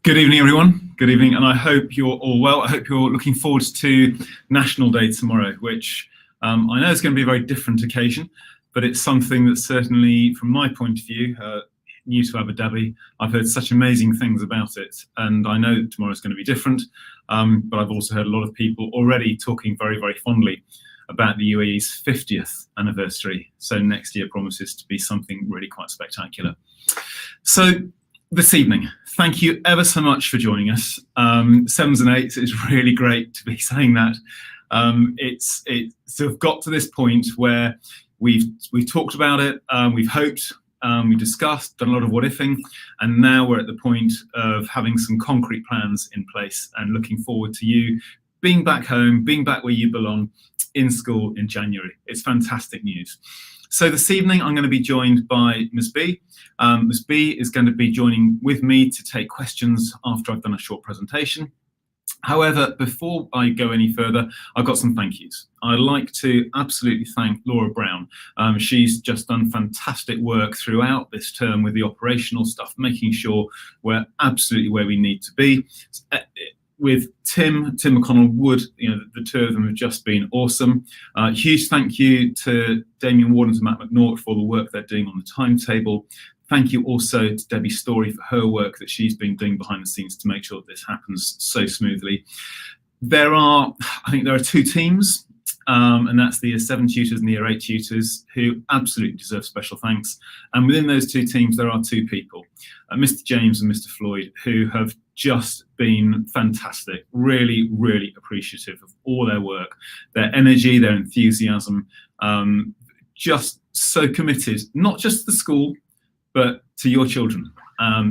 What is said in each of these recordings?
Good evening, everyone. Good evening, and I hope you're all well. I hope you're looking forward to National Day tomorrow, which I know is going to be a very different occasion, but it's something that certainly, from my point of view, new to Abu Dhabi, I've heard such amazing things about it, and I know that tomorrow is going to be different, but I've also heard a lot of people already talking very, very fondly about the UAE's 50th anniversary. So next year promises to be something really quite spectacular. So this evening, thank you ever so much for joining us. Sevens and eights, it's really great to be saying that. It's sort of got to this point where we've talked about it, we've hoped, we discussed, done a lot of what-ifing, and now we're at the point of having some concrete plans in place and looking forward to you being back home, being back where you belong, in school in January. It's fantastic news. So this evening, I'm going to be joined by Ms. B. Ms. B is going to be joining with me to take questions after I've done a short presentation. However, before I go any further, I've got some thank yous. I'd like to absolutely thank Laura Brown. She's just done fantastic work throughout this term with the operational stuff, making sure we're absolutely where we need to be. With Tim McConnell-Wood, the two of them have just been awesome. Huge thank you to Damien Ward and to Matt McNaught for the work they're doing on the timetable. Thank you also to Debbie Story for her work that she's been doing behind the scenes to make sure that this happens so smoothly. I think there are two teams, and that's the Year 7 tutors and the Year 8 tutors, who absolutely deserve special thanks. And within those two teams, there are two people, Mr. James and Mr. Floyd, who have just been fantastic, really, really appreciative of all their work, their energy, their enthusiasm, just so committed, not just to the school, but to your children.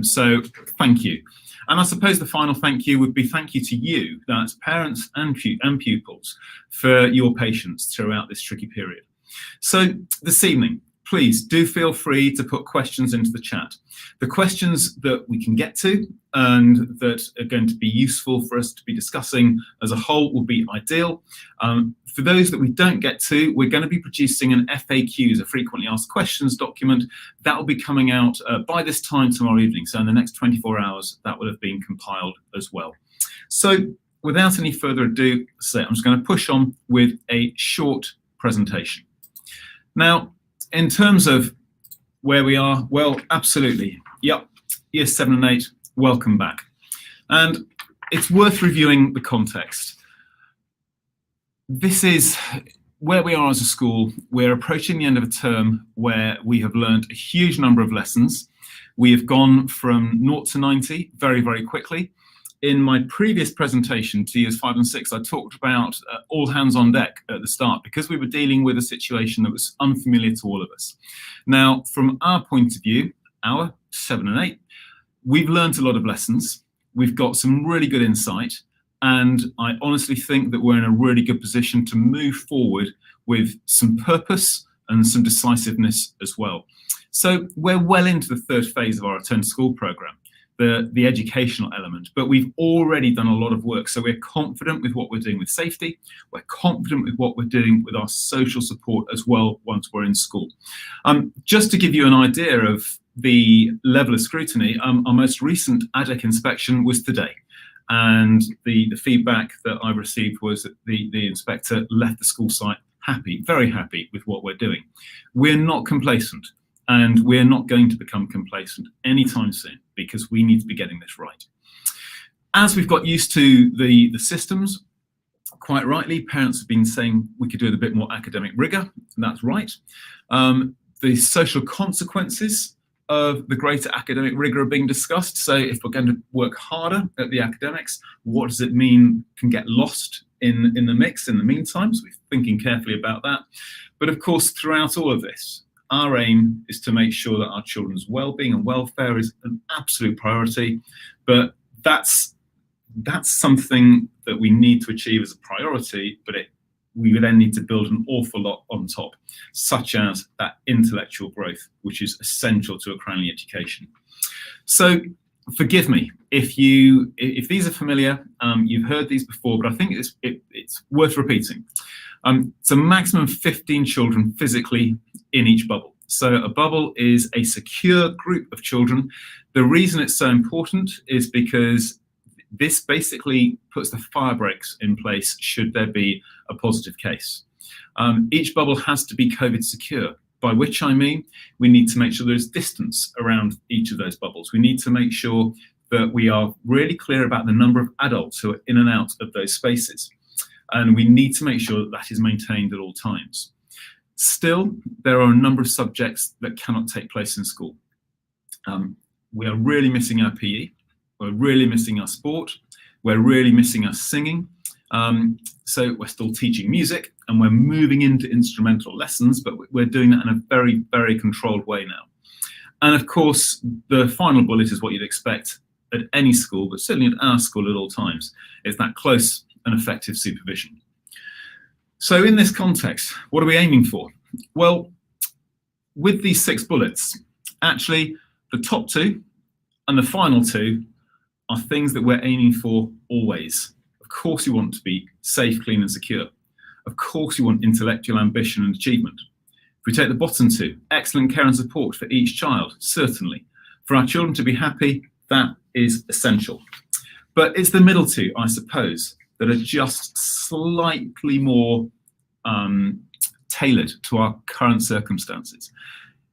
So thank you. And I suppose the final thank you would be thank you to you, that's parents and pupils, for your patience throughout this tricky period. So this evening, please do feel free to put questions into the chat. The questions that we can get to and that are going to be useful for us to be discussing as a whole will be ideal. For those that we don't get to, we're going to be producing an FAQs, a frequently asked questions document. That will be coming out by this time tomorrow evening. So in the next 24 hours, that will have been compiled as well. So without any further ado, I'm just going to push on with a short presentation. Now, in terms of where we are, well, absolutely. Yep, Year 7 and 8, welcome back. And it's worth reviewing the context. This is where we are as a school. We're approaching the end of a term where we have learned a huge number of lessons. We have gone from 0 to 90 very, very quickly. In my previous presentation to Years 5 and 6, I talked about all hands on deck at the start because we were dealing with a situation that was unfamiliar to all of us. Now, from our point of view, our 7 and 8, we've learned a lot of lessons. We've got some really good insight, and I honestly think that we're in a really good position to move forward with some purpose and some decisiveness as well. So we're well into the third phase of our Return to School programme. The educational element, but we've already done a lot of work. So we're confident with what we're doing with safety. We're confident with what we're doing with our social support as well once we're in school. Just to give you an idea of the level of scrutiny, our most recent ADEC inspection was today. And the feedback that I received was that the inspector left the school site happy, very happy with what we're doing. We're not complacent. And we're not going to become complacent anytime soon because we need to be getting this right. As we've got used to the systems, quite rightly, parents have been saying we could do with a bit more academic rigor, and that's right. The social consequences of the greater academic rigor are being discussed. So if we're going to work harder at the academics, what does it mean can get lost in the mix in the meantime? So we're thinking carefully about that. But of course, throughout all of this, our aim is to make sure that our children's well-being and welfare is an absolute priority, but that's something that we need to achieve as a priority, but we then need to build an awful lot on top, such as that intellectual growth, which is essential to a Cranley education. So forgive me if these are familiar, you've heard these before, but I think it's worth repeating. It's a maximum of 15 children physically in each bubble. So a bubble is a secure group of children. The reason it's so important is because this basically puts the fire breaks in place should there be a positive case. Each bubble has to be COVID secure, by which I mean we need to make sure there's distance around each of those bubbles. We need to make sure that we are really clear about the number of adults who are in and out of those spaces. And we need to make sure that that is maintained at all times. Still, there are a number of subjects that cannot take place in school. We are really missing our PE. We're really missing our sport. We're really missing our singing. So we're still teaching music and we're moving into instrumental lessons, but we're doing that in a very, very controlled way now. And of course, the final bullet is what you'd expect at any school, but certainly at our school at all times. It's that close and effective supervision. So in this context, what are we aiming for? Well, with these 6 bullets, actually the top 2 and the final 2 are things that we're aiming for always. Of course you want to be safe, clean and secure. Of course you want intellectual ambition and achievement. If we take the bottom 2, excellent care and support for each child, certainly. For our children to be happy, that is essential. But it's the middle 2, I suppose, that are just slightly more tailored to our current circumstances.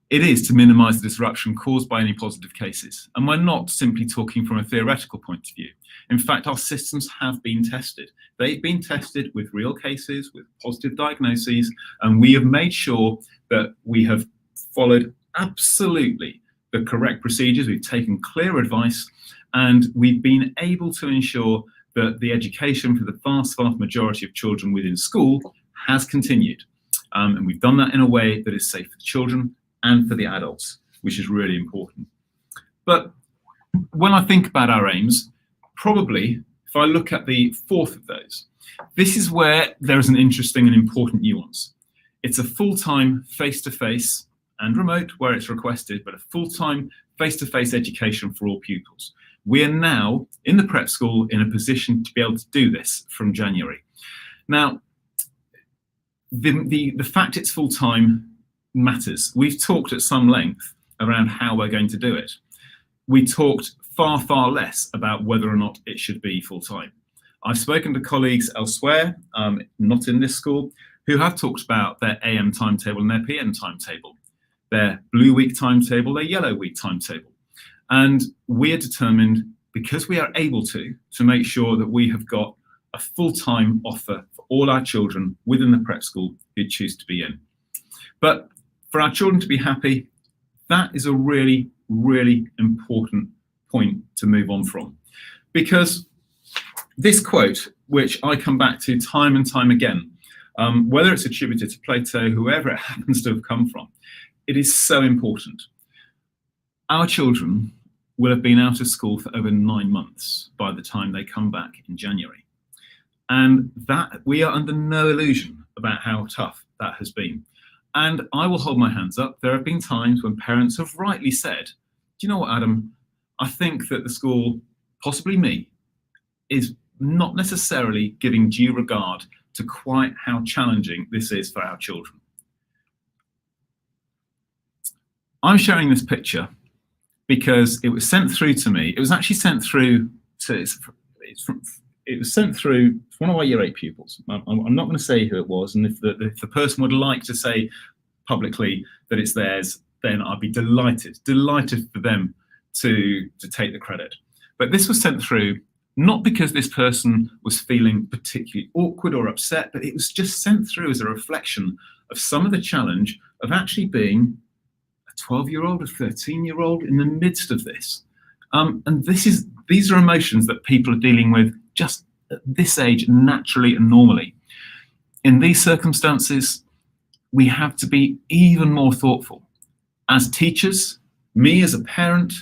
It is to minimise the disruption caused by any positive cases. And we're not simply talking from a theoretical point of view. In fact, our systems have been tested. They've been tested with real cases, with positive diagnoses, and we have made sure that we have followed absolutely the correct procedures. We've taken clear advice, and we've been able to ensure that the education for the vast, vast majority of children within school has continued. And we've done that in a way that is safe for the children and for the adults, which is really important. But when I think about our aims, probably if I look at the 4th of those, this is where there is an interesting and important nuance. It's a full-time face-to-face and remote where it's requested, but a full-time face-to-face education for all pupils. We are now in the prep school in a position to be able to do this from January. Now, the fact it's full-time matters. We've talked at some length around how we're going to do it. We talked far, far less about whether or not it should be full-time. I've spoken to colleagues elsewhere, not in this school, who have talked about their AM timetable and their PM timetable, their blue week timetable, their yellow week timetable. And we are determined, because we are able to make sure that we have got a full-time offer for all our children within the prep school who choose to be in. But for our children to be happy, that is a really, really important point to move on from. Because this quote, which I come back to time and time again, whether it's attributed to Plato, whoever it happens to have come from, it is so important. Our children will have been out of school for over 9 months by the time they come back in January. And that we are under no illusion about how tough that has been. And I will hold my hands up. There have been times when parents have rightly said, do you know what, Adam? I think that the school, possibly me, is not necessarily giving due regard to quite how challenging this is for our children. I'm sharing this picture because it was sent through to me. It was actually sent through to, it was sent through one of our Year 8 pupils. I'm not going to say who it was, and if the person would like to say publicly that it's theirs, then I'd be delighted for them to take the credit. But this was sent through not because this person was feeling particularly awkward or upset, but it was just sent through as a reflection of some of the challenge of actually being a 12-year-old, a 13-year-old in the midst of this. And these are emotions that people are dealing with just at this age, naturally and normally. In these circumstances, we have to be even more thoughtful. As teachers, me as a parent,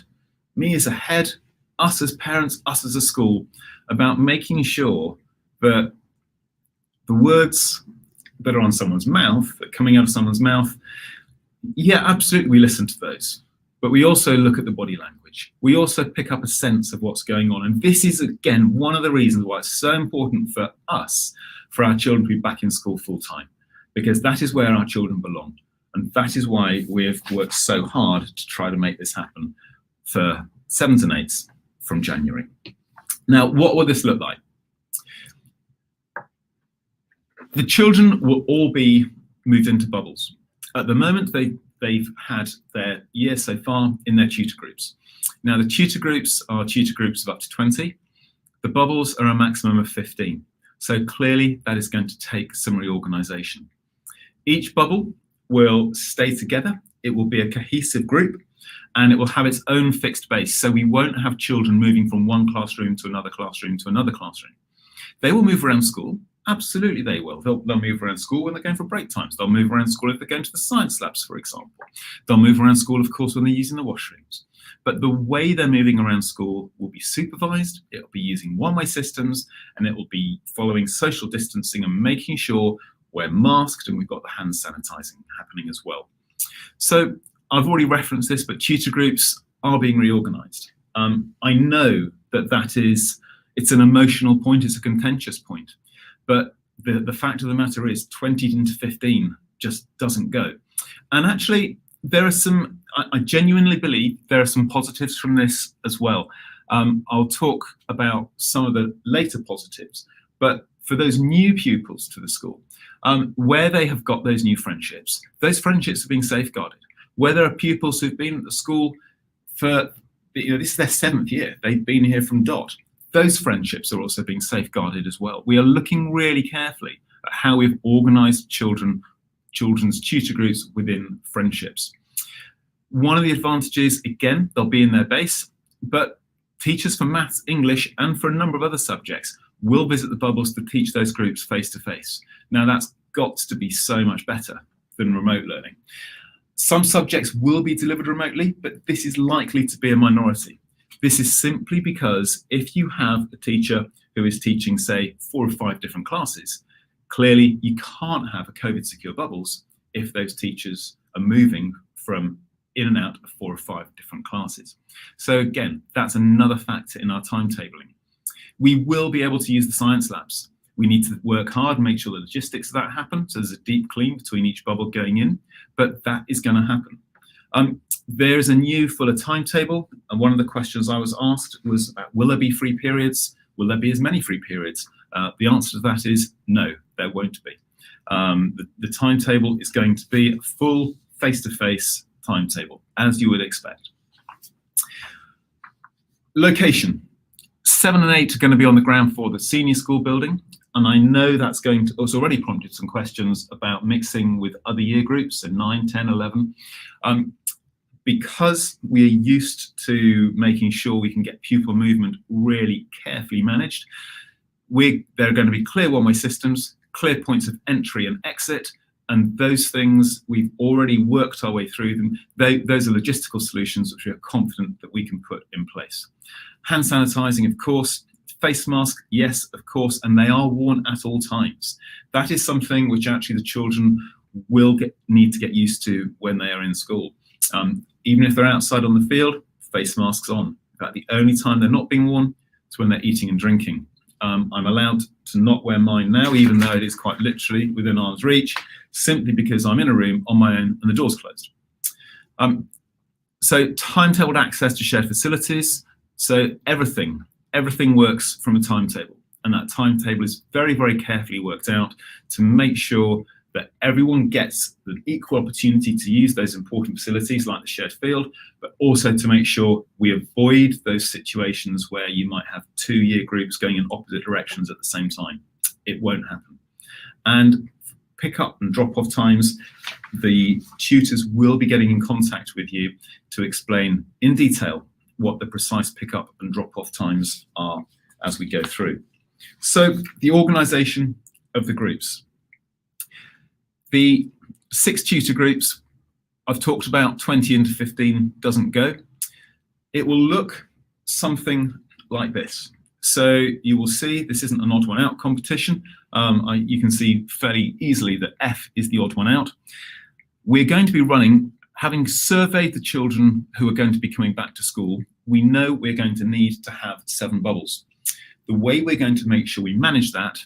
me as a head, us as parents, us as a school, about making sure that the words that are on someone's mouth, that are coming out of someone's mouth, yeah, absolutely, we listen to those. But we also look at the body language. We also pick up a sense of what's going on. And this is, again, one of the reasons why it's so important for us, for our children to be back in school full time, because that is where our children belong. And that is why we've worked so hard to try to make this happen for 7s and 8s from January. Now, what will this look like? The children will all be moved into bubbles. At the moment, they've had their year so far in their tutor groups. Now, the tutor groups are tutor groups of up to 20. The bubbles are a maximum of 15. So clearly, that is going to take some reorganisation. Each bubble will stay together. It will be a cohesive group, and it will have its own fixed base. So we won't have children moving from one classroom to another classroom to another classroom. They will move around school. Absolutely, they will. They'll move around school when they're going for break times. They'll move around school if they're going to the science labs, for example. They'll move around school, of course, when they're using the washrooms. But the way they're moving around school will be supervised. It'll be using one-way systems, and it will be following social distancing and making sure we're masked, and we've got the hand sanitizing happening as well. So I've already referenced this, but tutor groups are being reorganized. I know it's an emotional point, it's a contentious point. But the fact of the matter is 20 into 15 just doesn't go. And actually, I genuinely believe there are some positives from this as well. I'll talk about some of the later positives, but for those new pupils to the school, where they have got those new friendships, those friendships are being safeguarded. Where there are pupils who've been at the school for, this is their 7th year, they've been here from DOT. Those friendships are also being safeguarded as well. We are looking really carefully at how we've organised children's tutor groups within friendships. One of the advantages, again, they'll be in their base, but teachers for maths, English, and for a number of other subjects will visit the bubbles to teach those groups face to face. Now, that's got to be so much better than remote learning. Some subjects will be delivered remotely, but this is likely to be a minority. This is simply because if you have a teacher who is teaching, say, 4 or 5 different classes, clearly you can't have a COVID-secure bubbles if those teachers are moving from in and out of 4 or 5 different classes. So again, that's another factor in our timetabling. We will be able to use the science labs. We need to work hard and make sure the logistics of that happen. So there's a deep clean between each bubble going in, but that is going to happen. There is a new fuller timetable, and one of the questions I was asked was, will there be free periods? Will there be as many free periods? The answer to that is no, there won't be. The timetable is going to be a full face-to-face timetable, as you would expect. Location. 7 and 8 are going to be on the ground floor of the senior school building, and I know it's already prompted some questions about mixing with other year groups, so 9, 10, 11. Because we're used to making sure we can get pupil movement really carefully managed, there are going to be clear one-way systems, clear points of entry and exit, and those things, we've already worked our way through them. Those are logistical solutions which we are confident that we can put in place. Hand sanitizing, of course. Face mask, yes, of course, and they are worn at all times. That is something which actually the children will need to get used to when they are in school. Even if they're outside on the field, face masks on. In fact, the only time they're not being worn is when they're eating and drinking. I'm allowed to not wear mine now, even though it is quite literally within arm's reach, simply because I'm in a room on my own and the door's closed. So timetabled access to shared facilities. So everything works from a timetable, and that timetable is very, very carefully worked out to make sure that everyone gets the equal opportunity to use those important facilities like the shared field, but also to make sure we avoid those situations where you might have 2 year groups going in opposite directions at the same time. It won't happen. And pick up and drop off times, the tutors will be getting in contact with you to explain in detail what the precise pick up and drop off times are as we go through. So the organisation of the groups. The 6 tutor groups, I've talked about 20 into 15 doesn't go. It will look something like this. So you will see this isn't an odd one out competition. You can see fairly easily that F is the odd one out. We're going to be running, having surveyed the children who are going to be coming back to school, we know we're going to need to have 7 bubbles. The way we're going to make sure we manage that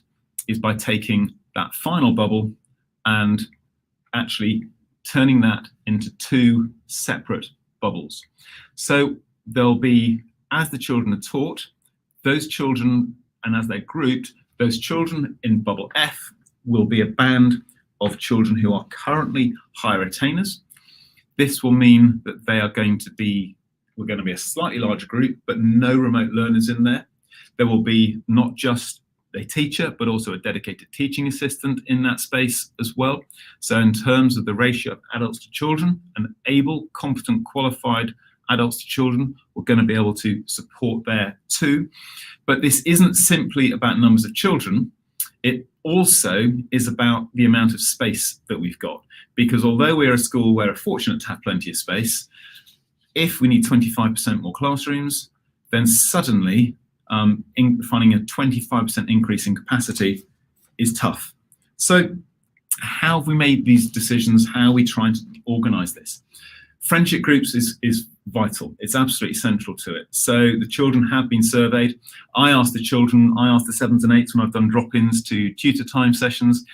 is by taking that final bubble and actually turning that into 2 separate bubbles. So there'll be, as the children are taught, those children, and as they're grouped, those children in bubble F will be a band of children who are currently higher attainers. This will mean that they are going to be, we're going to be a slightly larger group, but no remote learners in there. There will be not just a teacher, but also a dedicated teaching assistant in that space as well. So in terms of the ratio of adults to children, and able, competent, qualified adults to children, we're going to be able to support there too. But this isn't simply about numbers of children. It also is about the amount of space that we've got. Because although we're a school where we're fortunate to have plenty of space, if we need 25% more classrooms, then suddenly finding a 25% increase in capacity is tough. So how have we made these decisions? How are we trying to organise this? Friendship groups is vital. It's absolutely central to it. So the children have been surveyed. I asked the children, I asked the 7s and 8s when I've done drop-ins to tutor time sessions,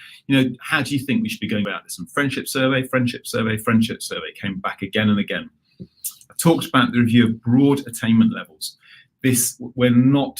how do you think we should be going about this? And friendship survey, friendship survey, friendship survey came back again and again. I talked about the review of broad attainment levels. We're not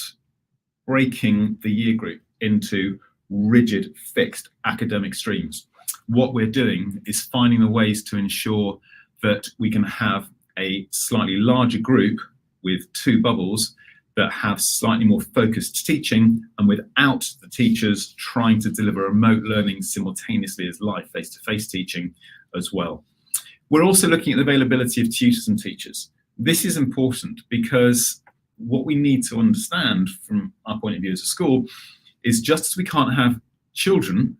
breaking the year group into rigid, fixed academic streams. What we're doing is finding the ways to ensure that we can have a slightly larger group with 2 bubbles that have slightly more focused teaching, and without the teachers trying to deliver remote learning simultaneously as live face-to-face teaching as well. We're also looking at the availability of tutors and teachers. This is important because what we need to understand from our point of view as a school is, just as we can't have children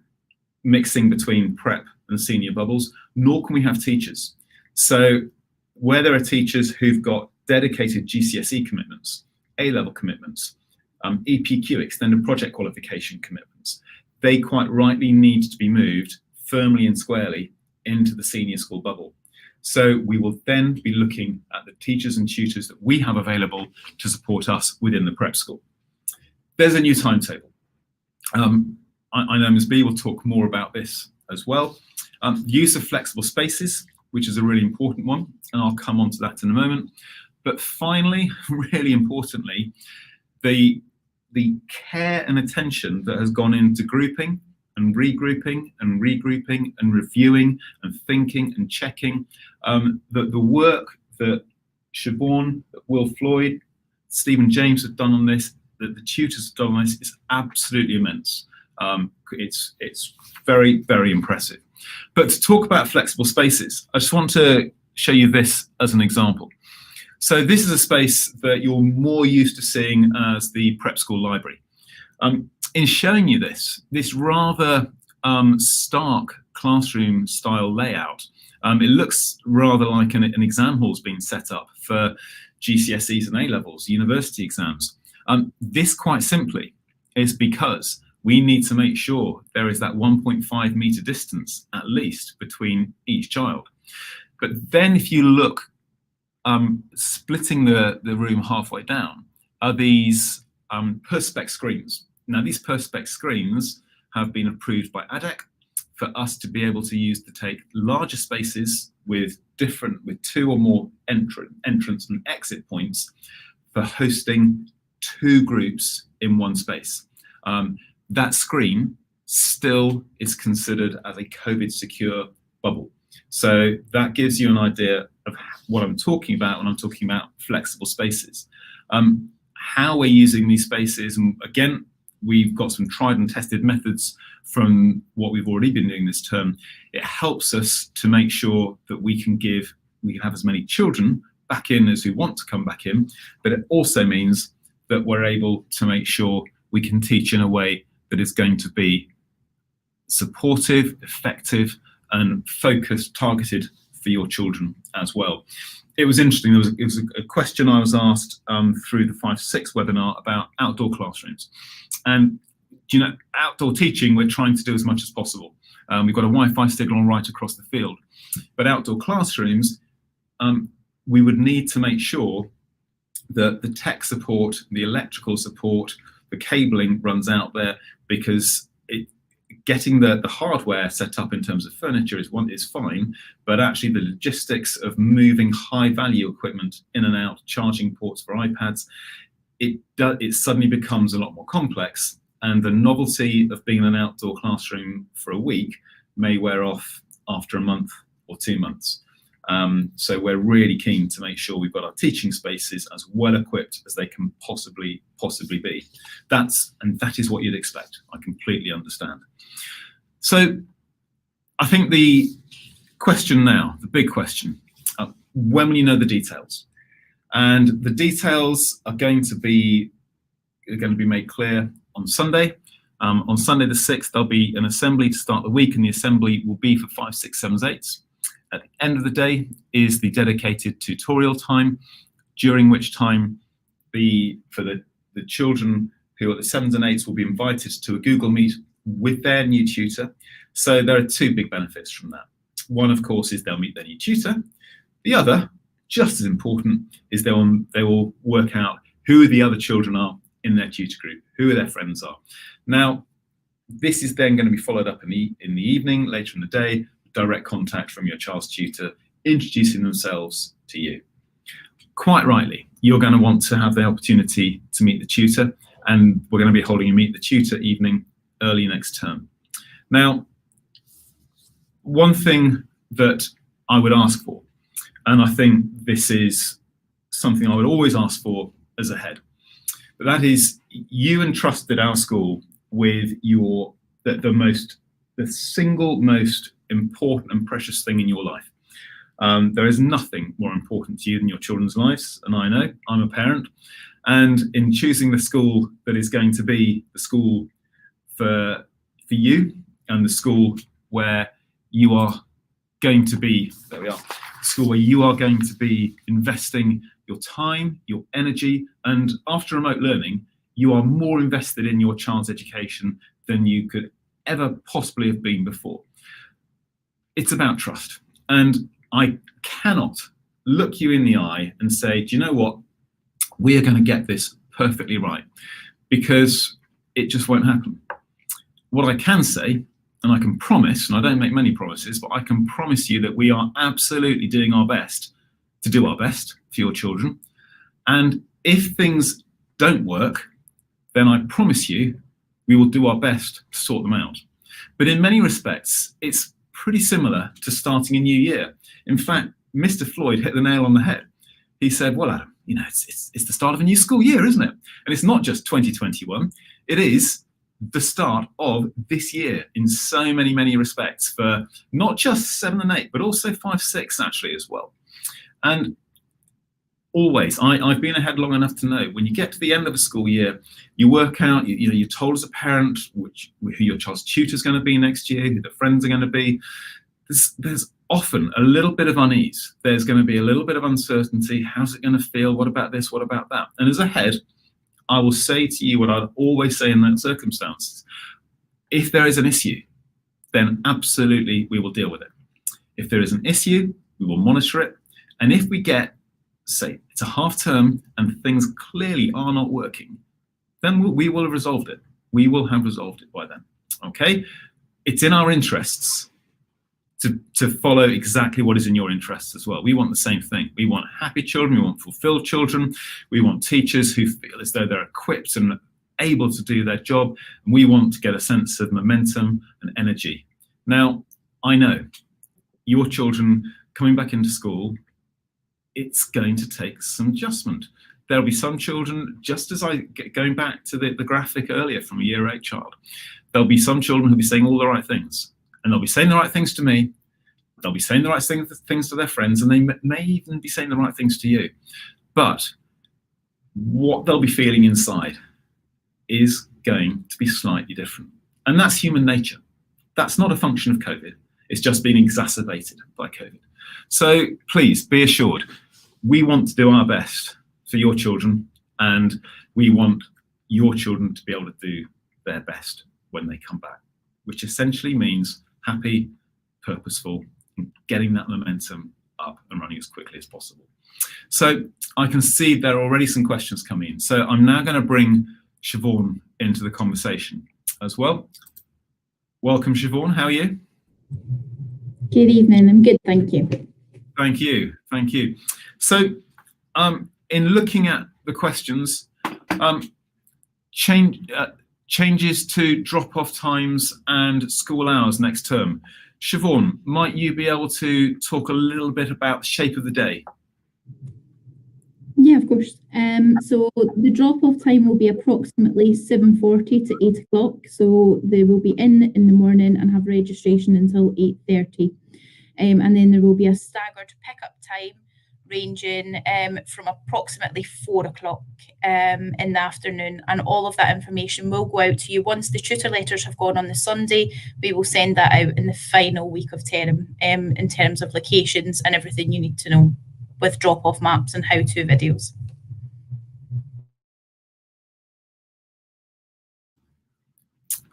mixing between prep and senior bubbles, nor can we have teachers. So where there are teachers who've got dedicated GCSE commitments, A-level commitments, EPQ, extended project qualification commitments, they quite rightly need to be moved firmly and squarely into the senior school bubble. So we will then be looking at the teachers and tutors that we have available to support us within the prep school. There's a new timetable. I know Ms. B will talk more about this as well. Use of flexible spaces, which is a really important one, and I'll come on to that in a moment. But finally, really importantly, the care and attention that has gone into grouping and regrouping and reviewing and thinking and checking, that the work that Siobhan, Will Floyd, Stephen James have done on this, that the tutors have done on this, is absolutely immense. It's very, very impressive. But to talk about flexible spaces, I just want to show you this as an example. So this is a space that you're more used to seeing as the prep school library. In showing you this rather stark classroom style layout, it looks rather like an exam hall's been set up for GCSEs and A-levels, university exams. This quite simply is because we need to make sure there is that 1.5 meter distance at least between each child. But then if you look, splitting the room halfway down are these Perspex screens. Now these Perspex screens have been approved by ADEC for us to be able to use to take larger spaces with 2 or more entrance and exit points for hosting 2 groups in one space. That screen still is considered as a COVID secure bubble. So that gives you an idea of what I'm talking about when I'm talking about flexible spaces. How we're using these spaces, and again, we've got some tried and tested methods from what we've already been doing this term. It helps us to make sure that we can have as many children back in as who want to come back in, but it also means that we're able to make sure we can teach in a way that is going to be supportive, effective, and focused, targeted for your children as well. It was interesting, it was a question I was asked through the 5 to 6 webinar about outdoor classrooms. And outdoor teaching, we're trying to do as much as possible. We've got a Wi-Fi signal right across the field. But outdoor classrooms, we would need to make sure that the tech support, the electrical support, the cabling runs out there, because getting the hardware set up in terms of furniture is fine, but actually the logistics of moving high value equipment in and out, charging ports for iPads, it suddenly becomes a lot more complex, and the novelty of being in an outdoor classroom for a week may wear off after a month or 2 months. So we're really keen to make sure we've got our teaching spaces as well equipped as they can possibly be. That is what you'd expect. I completely understand. So I think the question now, the big question, when will you know the details? And the details are going to be made clear on Sunday. On Sunday the 6th, there'll be an assembly to start the week, and the assembly will be for 5, 6, 7, 8. At the end of the day is the dedicated tutorial time, during which time for the children who are the 7s and 8s will be invited to a Google Meet with their new tutor. So there are 2 big benefits from that. One, of course, is they'll meet their new tutor. The other, just as important, is they will work out who the other children are in their tutor group, who their friends are. Now, this is then going to be followed up in the evening, later in the day, direct contact from your child's tutor, introducing themselves to you. Quite rightly, you're going to want to have the opportunity to meet the tutor, and we're going to be holding a Meet the Tutor evening early next term. Now, one thing that I would ask for, and I think this is something I would always ask for as a head, but that is you entrusted our school with the single most important and precious thing in your life. There is nothing more important to you than your children's lives, and I know, I'm a parent, and in choosing the school that is going to be the school for you, and the school where you are going to be, there we are, the school where you are going to be investing your time, your energy, and after remote learning, you are more invested in your child's education than you could ever possibly have been before. It's about trust. And I cannot look you in the eye and say, do you know what? We are going to get this perfectly right, because it just won't happen. What I can say, and I can promise, and I don't make many promises, but I can promise you that we are absolutely doing our best to do our best for your children. And if things don't work, then I promise you we will do our best to sort them out. But in many respects, it's pretty similar to starting a new year. In fact, Mr. Floyd hit the nail on the head. He said, well, Adam, you know, it's the start of a new school year, isn't it? And it's not just 2021, it is the start of this year in so many, many respects, for not just 7 and 8, but also 5, 6 actually as well. And always, I've been ahead long enough to know when you get to the end of a school year, you work out, you're told as a parent who your child's tutor is going to be next year, who the friends are going to be. There's often a little bit of unease. There's going to be a little bit of uncertainty. How's it going to feel? What about this? What about that? And as a head, I will say to you what I'd always say in that circumstance. If there is an issue, then absolutely we will deal with it. If there is an issue, we will monitor it. And if we get, say, it's a half term and things clearly are not working, then we will have resolved it. We will have resolved it by then, okay? It's in our interests to follow exactly what is in your interests as well. We want the same thing. We want happy children, we want fulfilled children, we want teachers who feel as though they're equipped and able to do their job, and we want to get a sense of momentum and energy. Now, I know your children coming back into school, it's going to take some adjustment. There'll be some children, just as going back to the graphic earlier from a year 8 child, there'll be some children who'll be saying all the right things, and they'll be saying the right things to me, they'll be saying the right things to their friends, and they may even be saying the right things to you. But what they'll be feeling inside is going to be slightly different. And that's human nature. That's not a function of COVID. It's just been exacerbated by COVID. So please be assured, we want to do our best for your children, and we want your children to be able to do their best when they come back, which essentially means happy, purposeful, and getting that momentum up and running as quickly as possible. So I can see there are already some questions coming in. So I'm now going to bring Siobhan into the conversation as well. Welcome, Siobhan. How are you? Good evening. I'm good, thank you. Thank you. Thank you. So, in looking at the questions, changes to drop-off times and school hours next term. Siobhan, might you be able to talk a little bit about the shape of the day? Yeah, of course. So the drop-off time will be approximately 7:40 to 8 o'clock. So they will be in the morning and have registration until 8:30. And then there will be a staggered pickup time ranging from approximately 4 o'clock in the afternoon. And all of that information will go out to you once the tutor letters have gone on the Sunday. We will send that out in the final week of term in terms of locations and everything you need to know, with drop-off maps and how-to videos.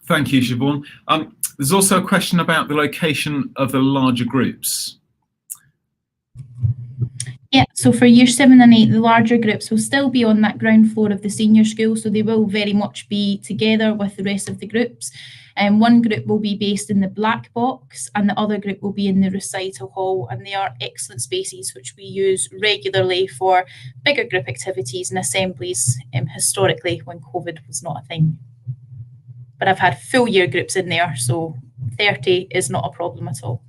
Thank you, Siobhan. There's also a question about the location of the larger groups. Yeah, so for year 7 and 8, the larger groups will still be on that ground floor of the senior school, so they will very much be together with the rest of the groups. One group will be based in the black box and the other group will be in the recital hall, and they are excellent spaces which we use regularly for bigger group activities and assemblies historically when COVID was not a thing. But I've had full year groups in there, so 30 is not a problem at all.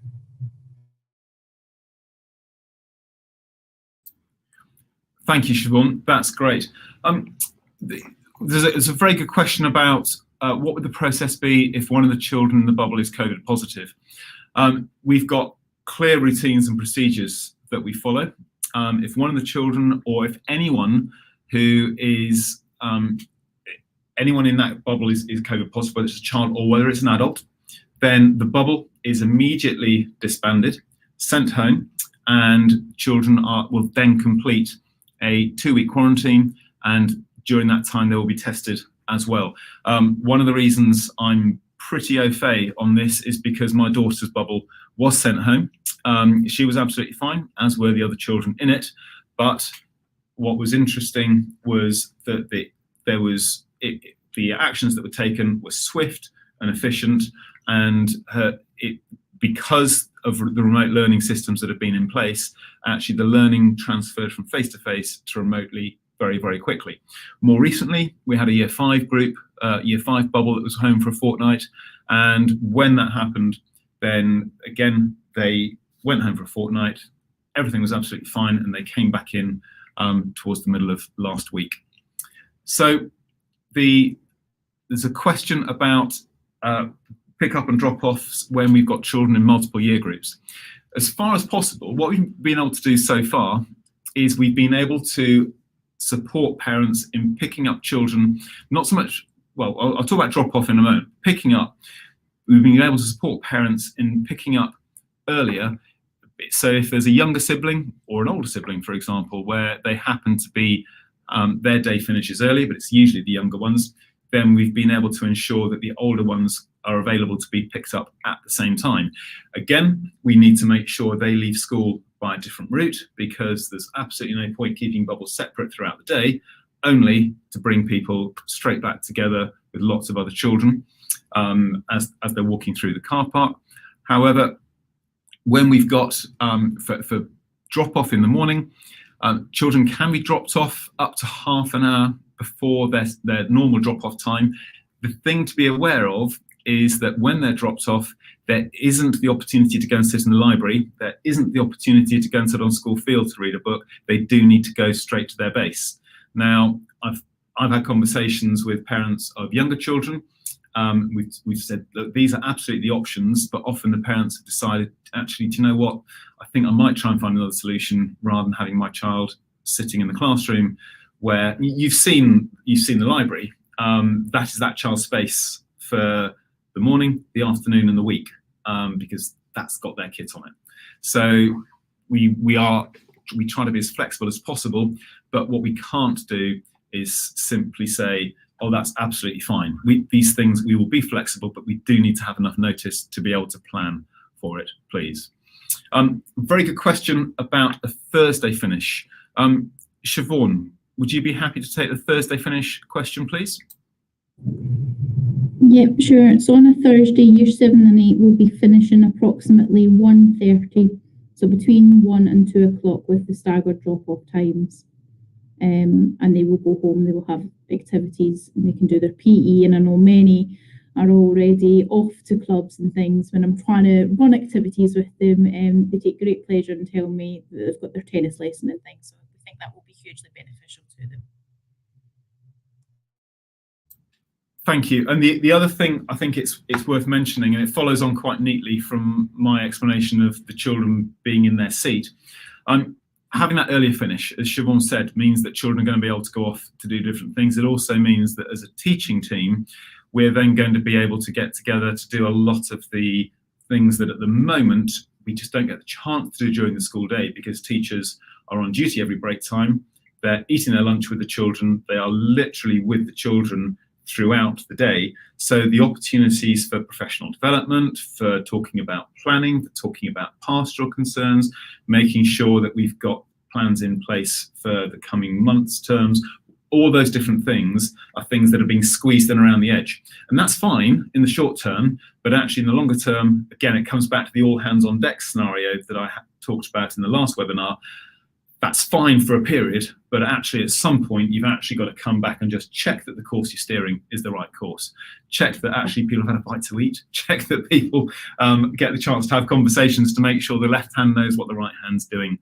Thank you, Siobhan. That's great. There's a very good question about what would the process be if one of the children in the bubble is COVID positive. We've got clear routines and procedures that we follow. If one of the children, or if anyone who is anyone in that bubble is COVID positive, whether it's a child or whether it's an adult, then the bubble is immediately disbanded, sent home, and children will then complete a 2-week quarantine, and during that time they will be tested as well. One of the reasons I'm pretty au fait on this is because my daughter's bubble was sent home. She was absolutely fine, as were the other children in it, but what was interesting was that the actions that were taken were swift and efficient, and because of the remote learning systems that have been in place, actually the learning transferred from face-to-face to remotely very, very quickly. More recently, we had a year 5 group, year 5 bubble that was home for a fortnight, and when that happened, then again, they went home for a fortnight, everything was absolutely fine, and they came back in towards the middle of last week. So there's a question about pick-up and drop-offs when we've got children in multiple year groups. As far as possible, what we've been able to do so far is we've been able to support parents in picking up children, not so much, well, I'll talk about drop-off in a moment. Picking up, we've been able to support parents in picking up earlier. So if there's a younger sibling or an older sibling, for example, where they happen to be, their day finishes early, but it's usually the younger ones, then we've been able to ensure that the older ones are available to be picked up at the same time. Again, we need to make sure they leave school by a different route, because there's absolutely no point keeping bubbles separate throughout the day, only to bring people straight back together with lots of other children as they're walking through the car park. However, when we've got, for drop-off in the morning, children can be dropped off up to half an hour before their normal drop-off time. The thing to be aware of is that when they're dropped off, there isn't the opportunity to go and sit in the library, there isn't the opportunity to go and sit on school field to read a book. They do need to go straight to their base. Now, I've had conversations with parents of younger children. We've said, look, these are absolutely the options, but often the parents have decided, actually, do you know what? I think I might try and find another solution rather than having my child sitting in the classroom, where you've seen the library. That is that child's space for the morning, the afternoon, and the week, because that's got their kit on it. So we try to be as flexible as possible, but what we can't do is simply say, oh, that's absolutely fine. These things, we will be flexible, but we do need to have enough notice to be able to plan for it, please. Very good question about a Thursday finish. Siobhan, would you be happy to take the Thursday finish question, please? Yep, sure. So on a Thursday, year 7 and 8 will be finishing approximately 1:30, so between 1 and 2 o'clock with the staggered drop-off times. And they will go home, they will have activities, and they can do their PE, and I know many are already off to clubs and things. When I'm trying to run activities with them, they take great pleasure in telling me that they've got their tennis lesson and things, so I think that will be hugely beneficial to them. Thank you. And the other thing I think it's worth mentioning, and it follows on quite neatly from my explanation of the children being in their seat, having that earlier finish, as Siobhan said, means that children are going to be able to go off to do different things. It also means that as a teaching team, we're then going to be able to get together to do a lot of the things that at the moment we just don't get the chance to do during the school day, because teachers are on duty every break time. They're eating their lunch with the children. They are literally with the children throughout the day. So the opportunities for professional development, for talking about planning, for talking about pastoral concerns, making sure that we've got plans in place for the coming months, terms, all those different things are things that are being squeezed in around the edge. And that's fine in the short term, but actually in the longer term, again, it comes back to the all hands on deck scenario that I talked about in the last webinar. That's fine for a period, but actually at some point you've actually got to come back and just check that the course you're steering is the right course. Check that actually people have had a bite to eat. Check that people get the chance to have conversations to make sure the left hand knows what the right hand's doing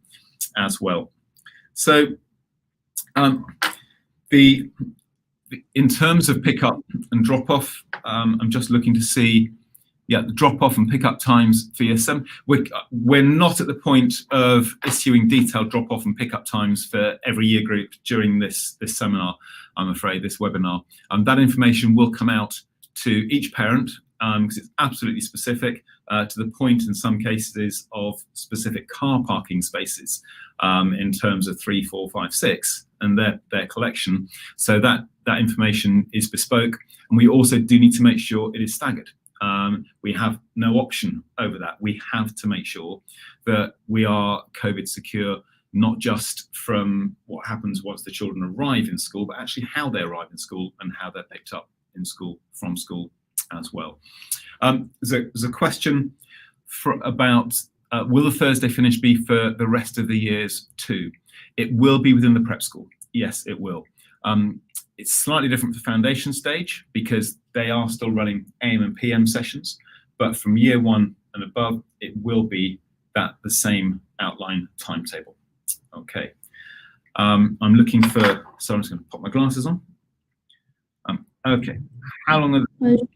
as well. So in terms of pick up and drop off, I'm just looking to see the drop-off and pick-up times for year 7. We're not at the point of issuing detailed drop-off and pick-up times for every year group during this seminar, I'm afraid, this webinar. That information will come out to each parent because it's absolutely specific to the point in some cases of specific car parking spaces in terms of 3, 4, 5, 6 and their collection. So that information is bespoke, and we also do need to make sure it is staggered. We have no option over that. We have to make sure that we are COVID secure, not just from what happens once the children arrive in school, but actually how they arrive in school and how they're picked up in school, from school as well. There's a question about will the Thursday finish be for the rest of the years too? It will be within the prep school. Yes, it will. It's slightly different for foundation stage because they are still running AM and PM sessions, but from year 1 and above, it will be the same outline timetable. Okay. I'm looking for, so I'm just going to pop my glasses on. Okay. How long are the...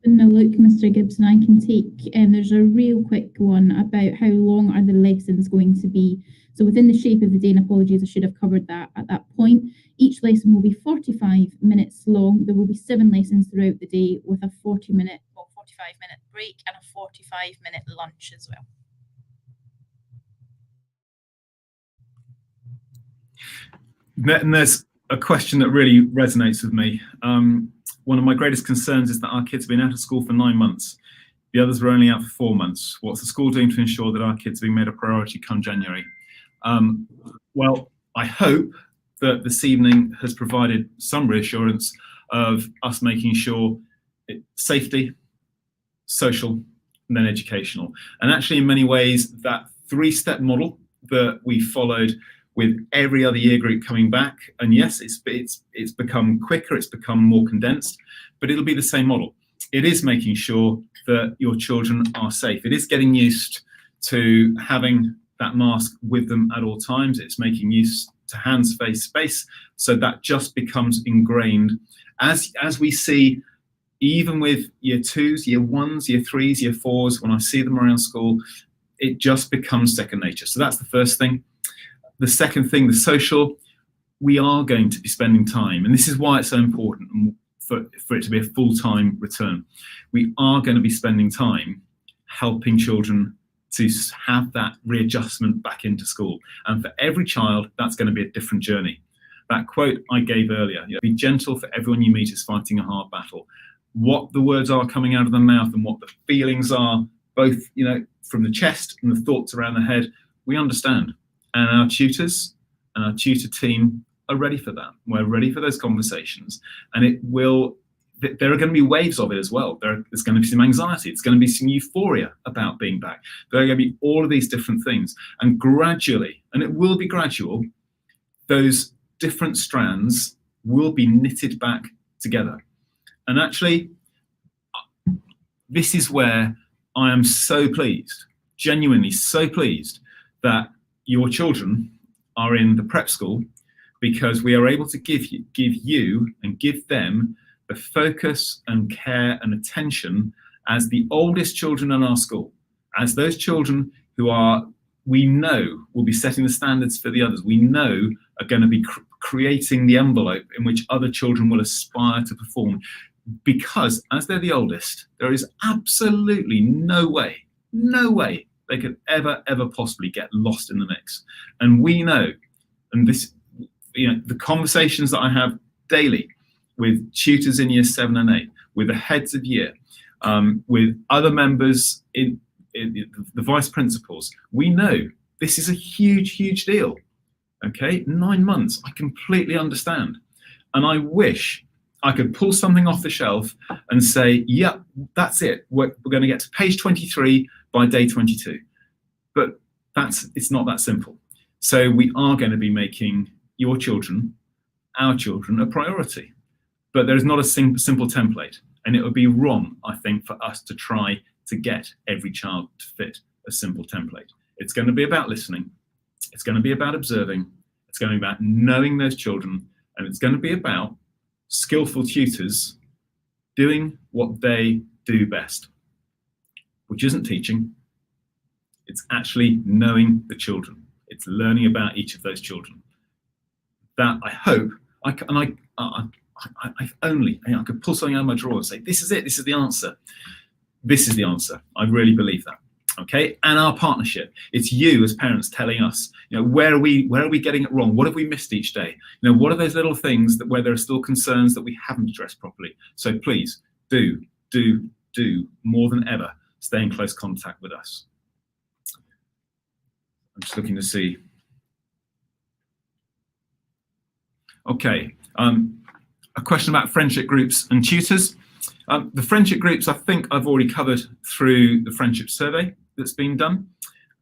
Now look, Mr. Gibson, I can take, there's a real quick one about how long are the lessons going to be. So within the shape of the day, and apologies, I should have covered that at that point. Each lesson will be 45 minutes long. There will be 7 lessons throughout the day with a 45-minute break and a 45-minute lunch as well. And there's a question that really resonates with me. One of my greatest concerns is that our kids have been out of school for 9 months. The others were only out for 4 months. What's the school doing to ensure that our kids are being made a priority come January? Well, I hope that this evening has provided some reassurance of us making sure safety, social, and then educational. And actually, in many ways, that 3-step model that we followed with every other year group coming back, and yes, it's become quicker, it's become more condensed, but it'll be the same model. It is making sure that your children are safe. It is getting used to having that mask with them at all times. It's making use to hands, face, space, so that just becomes ingrained. As we see, even with year 2s, year 1s, year 3s, year 4s, when I see them around school, it just becomes second nature. So that's the first thing. The second thing, the social, we are going to be spending time, and this is why it's so important for it to be a full-time return. We are going to be spending time helping children to have that readjustment back into school. And for every child, that's going to be a different journey. That quote I gave earlier, be gentle, for everyone you meet is fighting a hard battle. What the words are coming out of the mouth and what the feelings are, both from the chest and the thoughts around the head, we understand. And our tutors and our tutor team are ready for that. We're ready for those conversations. And there are going to be waves of it as well. There's going to be some anxiety. It's going to be some euphoria about being back. There are going to be all of these different things. And gradually, and it will be gradual, those different strands will be knitted back together. And actually, this is where I am so pleased, genuinely so pleased, that your children are in the prep school, because we are able to give you and give them the focus and care and attention as the oldest children in our school, as those children who we know will be setting the standards for the others, we know are going to be creating the envelope in which other children will aspire to perform. Because as they're the oldest, there is absolutely no way they could ever possibly get lost in the mix. And we know, and this, the conversations that I have daily with tutors in year 7 and 8, with the heads of year, with other members in the vice principals, we know this is a huge deal. Okay, 9 months, I completely understand. And I wish I could pull something off the shelf and say, yeah, that's it. We're going to get to page 23 by day 22. But it's not that simple. So we are going to be making your children, our children, a priority. But there's not a simple template. And it would be wrong, I think, for us to try to get every child to fit a simple template. It's going to be about listening. It's going to be about observing. It's going to be about knowing those children. And it's going to be about skillful tutors doing what they do best, which isn't teaching. It's actually knowing the children. It's learning about each of those children. That I hope, I could pull something out of my drawer and say, this is it, this is the answer. This is the answer. I really believe that. Okay, and our partnership. It's you as parents telling us, where are we getting it wrong? What have we missed each day? What are those little things where there are still concerns that we haven't addressed properly? So please do more than ever stay in close contact with us. I'm just looking to see. Okay, a question about friendship groups and tutors. The friendship groups, I think I've already covered through the friendship survey that's been done,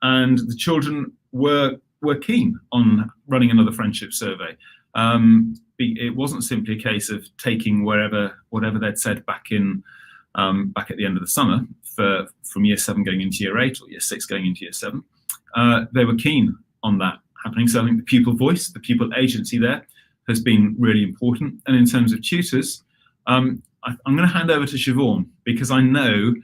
and the children were keen on running another friendship survey. It wasn't simply a case of taking whatever they'd said back at the end of the summer from year 7 going into year 8 or year 6 going into year 7. They were keen on that happening. So I think the pupil voice, the pupil agency there has been really important. And in terms of tutors, I'm going to hand over to Siobhan, because I know,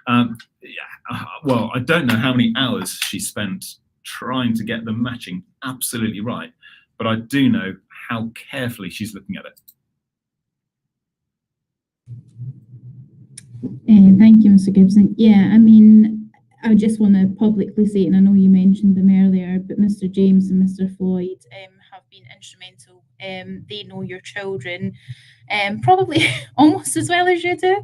I don't know how many hours she spent trying to get the matching absolutely right, but I do know how carefully she's looking at it. Thank you, Mr. Gibson. Yeah, I mean, I just want to publicly say, and I know you mentioned them earlier, but Mr. James and Mr. Floyd have been instrumental. They know your children probably almost as well as you do,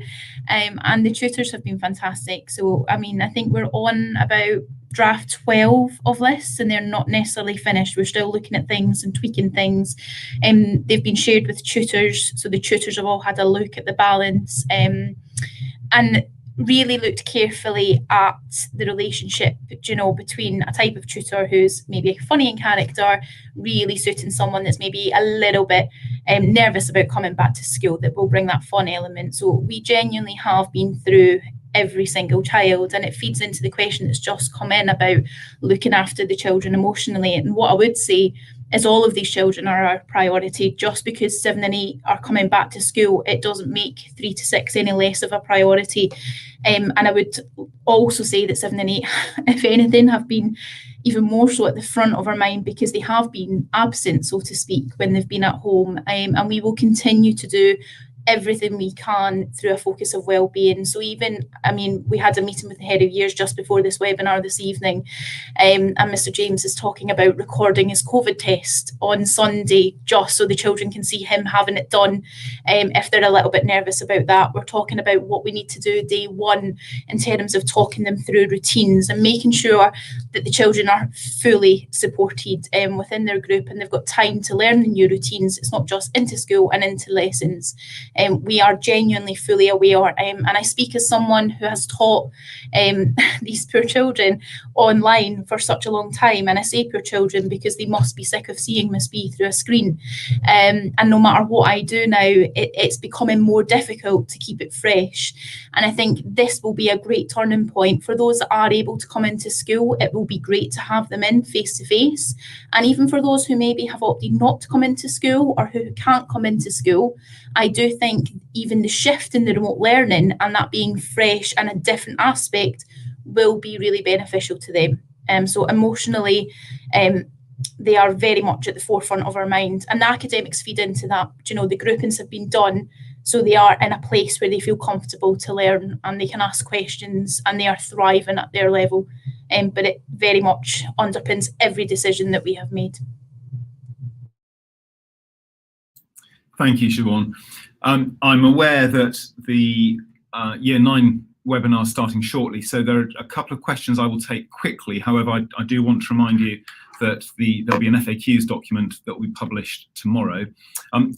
and the tutors have been fantastic. So I mean, I think we're on about draft 12 of lists, and they're not necessarily finished. We're still looking at things and tweaking things. They've been shared with tutors, so the tutors have all had a look at the balance and really looked carefully at the relationship, between a type of tutor who's maybe funny in character, really suiting someone that's maybe a little bit nervous about coming back to school, that will bring that fun element. So we genuinely have been through every single child, and it feeds into the question that's just come in about looking after the children emotionally. And what I would say is all of these children are our priority. Just because 7 and 8 are coming back to school, it doesn't make 3 to 6 any less of a priority. And I would also say that 7 and 8, if anything, have been even more so at the front of our mind, because they have been absent, so to speak, when they've been at home. And we will continue to do everything we can through a focus of well-being. So even, I mean, we had a meeting with the head of years just before this webinar this evening, and Mr. James is talking about recording his COVID test on Sunday, just so the children can see him having it done. If they're a little bit nervous about that, we're talking about what we need to do day one in terms of talking them through routines and making sure that the children are fully supported within their group, and they've got time to learn the new routines. It's not just into school and into lessons. we are genuinely fully aware, and I speak as someone who has taught these poor children online for such a long time, and I say poor children because they must be sick of seeing Miss B through a screen, and no matter what I do now, it's becoming more difficult to keep it fresh. And I think this will be a great turning point for those that are able to come into school. It will be great to have them in face to face, and even for those who maybe have opted not to come into school or who can't come into school, I do think even the shift in the remote learning and that being fresh and a different aspect will be really beneficial to them. So emotionally, they are very much at the forefront of our mind, and the academics feed into that. You know, the groupings have been done, so they are in a place where they feel comfortable to learn and they can ask questions and they are thriving at their level. But it very much underpins every decision that we have made. Thank you, Siobhan. I'm aware that the Year 9 webinar is starting shortly, so there are a couple of questions I will take quickly. However, I do want to remind you that there'll be an FAQs document that will be published tomorrow.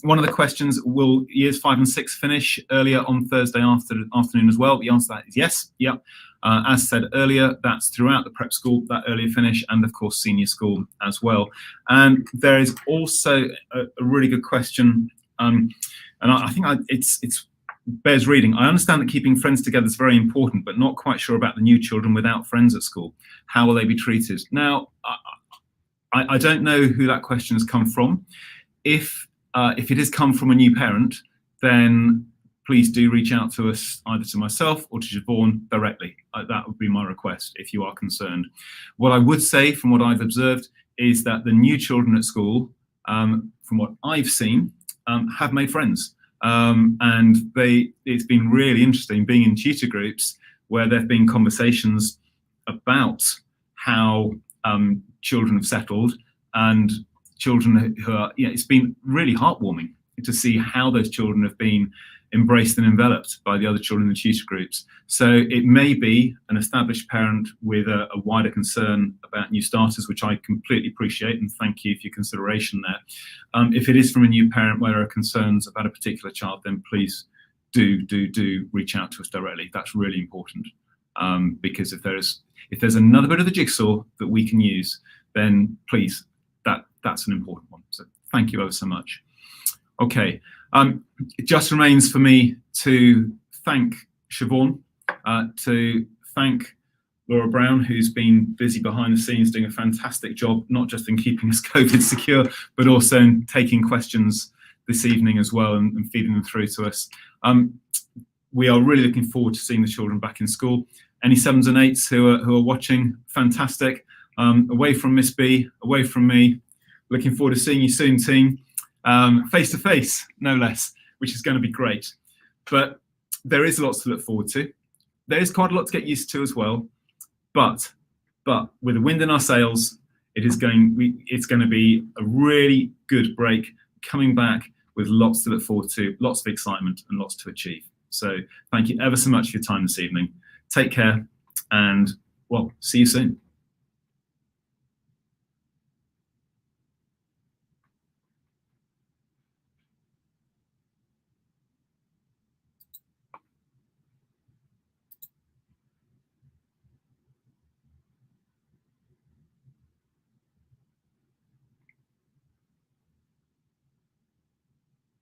One of the questions, will years 5 and 6 finish earlier on Thursday afternoon as well? The answer to that is yes. Yep. As said earlier, that's throughout the prep school, that earlier finish, and of course senior school as well. And there is also a really good question, and I think it's bears reading. I understand that keeping friends together is very important, but not quite sure about the new children without friends at school. How will they be treated? Now, I don't know who that question has come from. If it has come from a new parent, then please do reach out to us, either to myself or to Siobhan directly. That would be my request if you are concerned. What I would say from what I've observed is that the new children at school, from what I've seen, have made friends. And it's been really interesting being in tutor groups where there have been conversations about how children have settled, and children who are, it's been really heartwarming to see how those children have been embraced and enveloped by the other children in the tutor groups. So it may be an established parent with a wider concern about new starters, which I completely appreciate, and thank you for your consideration there. If it is from a new parent where there are concerns about a particular child, then please do reach out to us directly. That's really important, because if there's another bit of the jigsaw that we can use, then please, that's an important one. So thank you ever so much. Okay. It just remains for me to thank Siobhan, to thank Laura Brown, who's been busy behind the scenes doing a fantastic job, not just in keeping us COVID secure, but also in taking questions this evening as well and feeding them through to us. We are really looking forward to seeing the children back in school. Any 7s and 8s who are watching, fantastic. Away from Miss B, away from me. Looking forward to seeing you soon, team. Face to face, no less, which is going to be great. But there is lots to look forward to. There is quite a lot to get used to as well. But with the wind in our sails, it's going to be a really good break, coming back with lots to look forward to, lots of excitement and lots to achieve. So thank you ever so much for your time this evening. Take care and, well, see you soon.